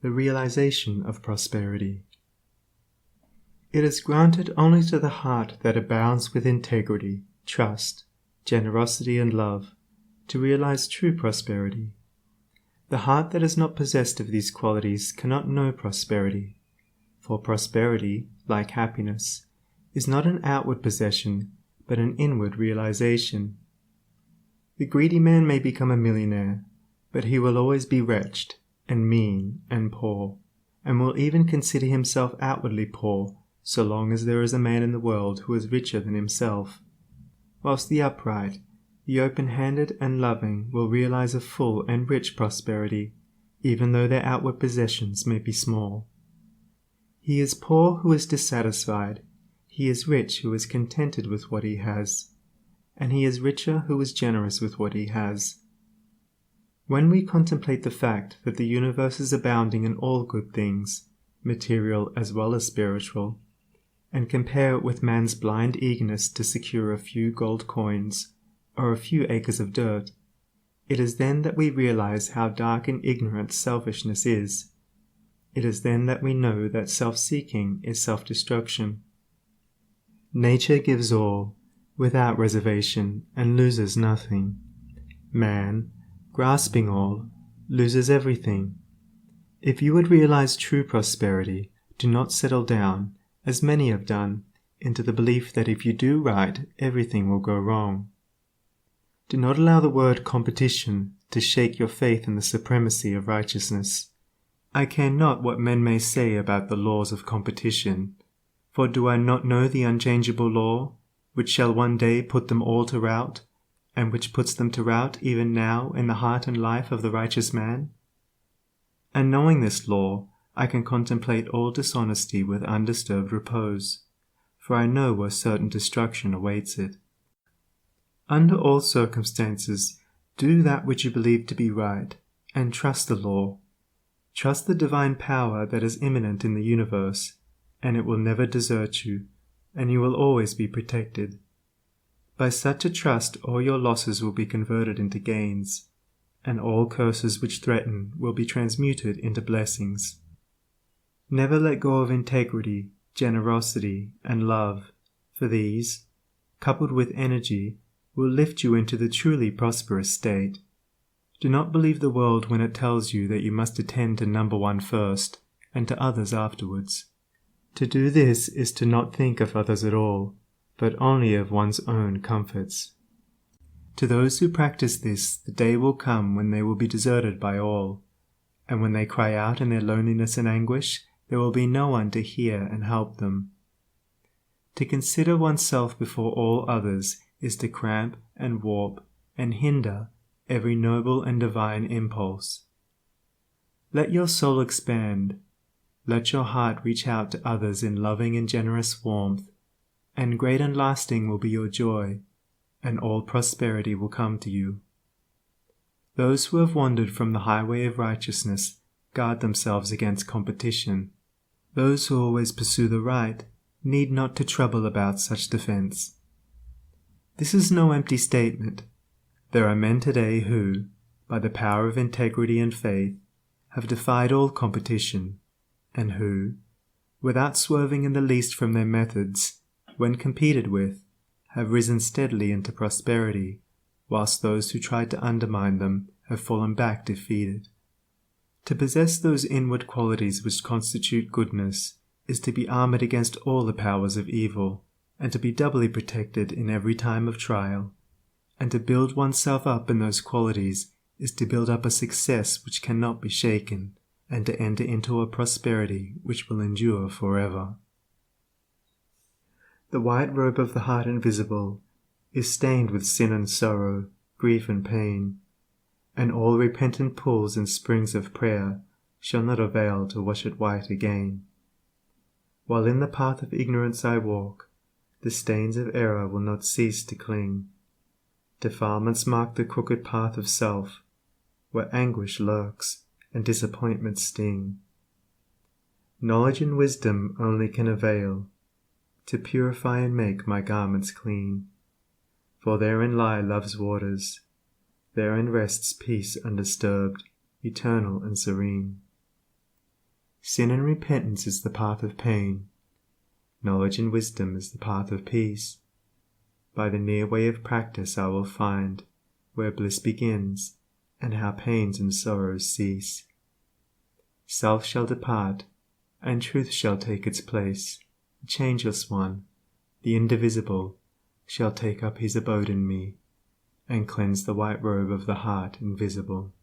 the realization of prosperity. It is granted only to the heart that abounds with integrity, trust, generosity, and love, to realize true prosperity. The heart that is not possessed of these qualities cannot know prosperity, for prosperity, like happiness, is not an outward possession, but an inward realization. The greedy man may become a millionaire, but he will always be wretched, and mean, and poor, and will even consider himself outwardly poor, so long as there is a man in the world who is richer than himself, whilst the upright, the open-handed and loving will realize a full and rich prosperity, even though their outward possessions may be small. He is poor who is dissatisfied, he is rich who is contented with what he has, and he is richer who is generous with what he has. When we contemplate the fact that the universe is abounding in all good things, material as well as spiritual, and compare it with man's blind eagerness to secure a few gold coins or a few acres of dirt, it is then that we realize how dark and ignorant selfishness is. It is then that we know that self-seeking is self-destruction. Nature gives all, without reservation, and loses nothing. Man, grasping all, loses everything. If you would realize true prosperity, do not settle down, as many have done, into the belief that if you do right, everything will go wrong. Do not allow the word competition to shake your faith in the supremacy of righteousness. I care not what men may say about the laws of competition, for do I not know the unchangeable law, which shall one day put them all to rout, and which puts them to rout even now in the heart and life of the righteous man? And knowing this law, I can contemplate all dishonesty with undisturbed repose, for I know where certain destruction awaits it. Under all circumstances, do that which you believe to be right, and trust the law. Trust the divine power that is immanent in the universe, and it will never desert you, and you will always be protected. By such a trust all your losses will be converted into gains, and all curses which threaten will be transmuted into blessings. Never let go of integrity, generosity, and love, for these, coupled with energy, will lift you into the truly prosperous state. Do not believe the world when it tells you that you must attend to number one first, and to others afterwards. To do this is to not think of others at all, but only of one's own comforts. To those who practice this, the day will come when they will be deserted by all, and when they cry out in their loneliness and anguish, there will be no one to hear and help them. To consider oneself before all others is to cramp and warp and hinder every noble and divine impulse. Let your soul expand. Let your heart reach out to others in loving and generous warmth, and great and lasting will be your joy, and all prosperity will come to you. Those who have wandered from the highway of righteousness guard themselves against competition. Those who always pursue the right need not to trouble about such defense. This is no empty statement. There are men today who, by the power of integrity and faith, have defied all competition, and who, without swerving in the least from their methods, when competed with, have risen steadily into prosperity, whilst those who tried to undermine them have fallen back defeated. To possess those inward qualities which constitute goodness is to be armored against all the powers of evil, and to be doubly protected in every time of trial. And to build oneself up in those qualities is to build up a success which cannot be shaken, and to enter into a prosperity which will endure forever. The white robe of the heart invisible is stained with sin and sorrow, grief and pain, and all repentant pools and springs of prayer shall not avail to wash it white again. While in the path of ignorance I walk, the stains of error will not cease to cling. Defilements mark the crooked path of self, where anguish lurks and disappointments sting. Knowledge and wisdom only can avail to purify and make my garments clean, for therein lie love's waters, therein rests peace undisturbed, eternal and serene. Sin and repentance is the path of pain. Knowledge and wisdom is the path of peace. By the near way of practice I will find where bliss begins, and how pains and sorrows cease. Self shall depart, and truth shall take its place. The changeless one, the indivisible, shall take up his abode in me, and cleanse the white robe of the heart invisible.